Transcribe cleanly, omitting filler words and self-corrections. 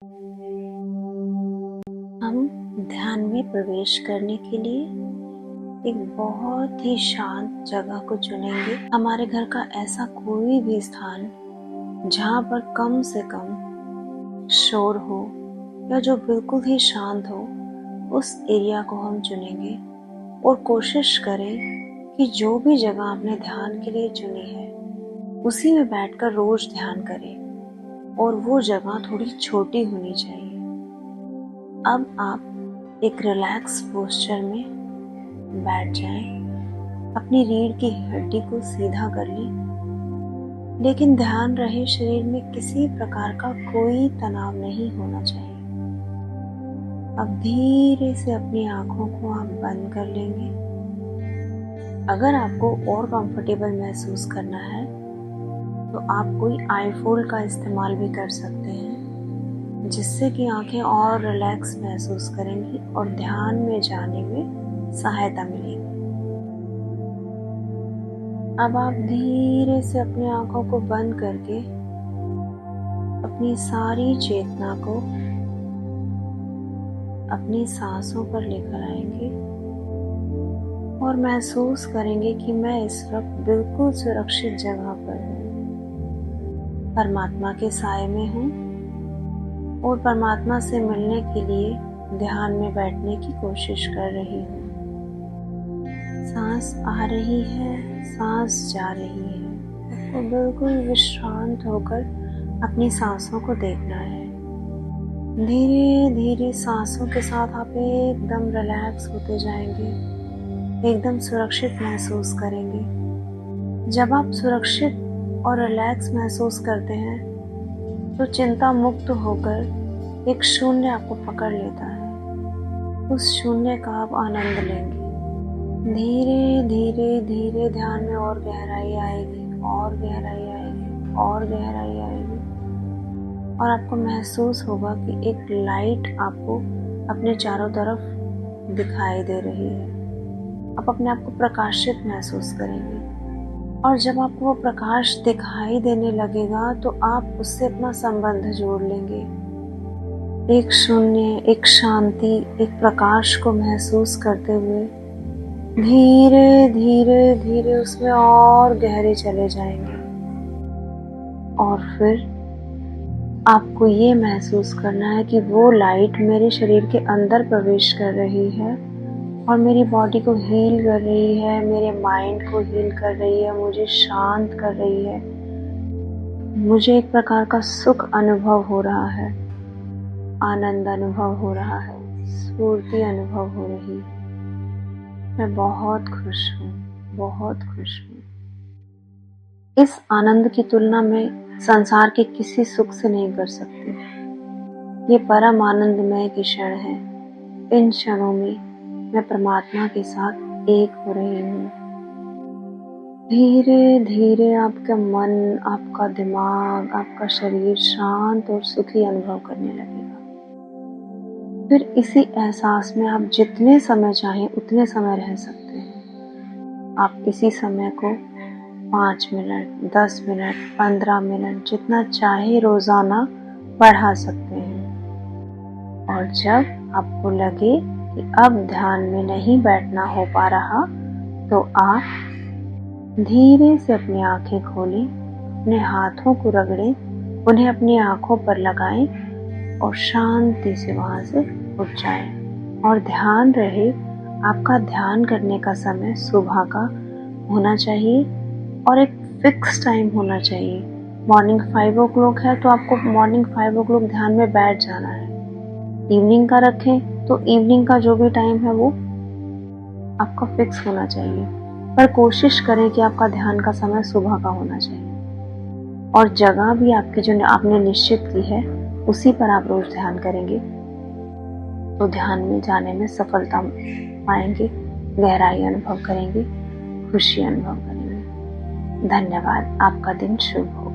हम ध्यान में प्रवेश करने के लिए एक बहुत ही शांत जगह को चुनेंगे। हमारे घर का ऐसा कोई भी स्थान जहाँ पर कम से कम शोर हो या जो बिल्कुल ही शांत हो, उस एरिया को हम चुनेंगे और कोशिश करें कि जो भी जगह आपने ध्यान के लिए चुनी है उसी में बैठकर रोज ध्यान करें और वो जगह थोड़ी छोटी होनी चाहिए। अब आप एक रिलैक्स पोस्चर में बैठ जाएं, अपनी रीढ़ की हड्डी को सीधा कर लें, लेकिन ध्यान रहे शरीर में किसी प्रकार का कोई तनाव नहीं होना चाहिए। अब धीरे से अपनी आंखों को आप बंद कर लेंगे। अगर आपको और कंफर्टेबल महसूस करना है तो आप कोई आई फोल्ड का इस्तेमाल भी कर सकते हैं, जिससे कि आंखें और रिलैक्स महसूस करेंगी और ध्यान में जाने में सहायता मिलेगी। अब आप धीरे से अपनी आंखों को बंद करके अपनी सारी चेतना को अपनी सांसों पर लेकर आएंगे और महसूस करेंगे कि मैं इस वक्त बिल्कुल सुरक्षित जगह पर हूँ, परमात्मा के साए में हूँ और परमात्मा से मिलने के लिए ध्यान में बैठने की कोशिश कर रही हूँ। सांस आ रही है, सांस जा रही है। आपको बिल्कुल विश्रांत होकर अपनी सांसों को देखना है। धीरे धीरे सांसों के साथ आप एकदम रिलैक्स होते जाएंगे, एकदम सुरक्षित महसूस करेंगे। जब आप सुरक्षित और रिलैक्स महसूस करते हैं तो चिंता मुक्त होकर एक शून्य आपको पकड़ लेता है। उस शून्य का आप आनंद लेंगे। धीरे धीरे धीरे ध्यान में और गहराई आएगी, और गहराई आएगी, और गहराई आएगी और आपको महसूस होगा कि एक लाइट आपको अपने चारों तरफ दिखाई दे रही है। आप अपने आप को प्रकाशित महसूस करेंगे और जब आपको वो प्रकाश दिखाई देने लगेगा तो आप उससे अपना संबंध जोड़ लेंगे। एक शून्य, एक शांति, एक प्रकाश को महसूस करते हुए धीरे धीरे धीरे उसमें और गहरे चले जाएंगे और फिर आपको ये महसूस करना है कि वो लाइट मेरे शरीर के अंदर प्रवेश कर रही है और मेरी बॉडी को हील कर रही है, मेरे माइंड को हील कर रही है, मुझे शांत कर रही है। मुझे एक प्रकार का सुख अनुभव हो रहा है, आनंद अनुभव हो रहा है, स्फूर्ति अनुभव हो रही है। मैं बहुत खुश हूँ, बहुत खुश हूँ। इस आनंद की तुलना मैं संसार के किसी सुख से नहीं कर सकती। ये परम आनंदमय की क्षण है। इन क्षणों में मैं परमात्मा के साथ एक हो रही हूँ। धीरे धीरे आपका मन, आपका दिमाग, आपका शरीर शांत और सुखी अनुभव करने लगेगा। फिर इसी एहसास में आप जितने समय चाहें उतने समय रह सकते हैं। आप इसी समय को 5 मिनट, 10 मिनट, 15 मिनट जितना चाहे रोजाना बढ़ा सकते हैं। और जब आपको लगे कि अब ध्यान में नहीं बैठना हो पा रहा तो आप धीरे से अपनी आंखें खोलें, अपने हाथों को रगड़ें, उन्हें अपनी आंखों पर लगाएं और शांति से वहां से उठ जाएं। और ध्यान रहे आपका ध्यान करने का समय सुबह का होना चाहिए और एक फिक्स टाइम होना चाहिए। मॉर्निंग 5 o'clock है तो आपको मॉर्निंग 5 o'clock ध्यान में बैठ जाना है। इवनिंग का रखें तो इवनिंग का जो भी टाइम है वो आपका फिक्स होना चाहिए, पर कोशिश करें कि आपका ध्यान का समय सुबह का होना चाहिए। और जगह भी आपकी जो आपने निश्चित की है उसी पर आप रोज ध्यान करेंगे तो ध्यान में जाने में सफलता पाएंगे, गहराई अनुभव करेंगे, खुशी अनुभव करेंगे। धन्यवाद। आपका दिन शुभ हो।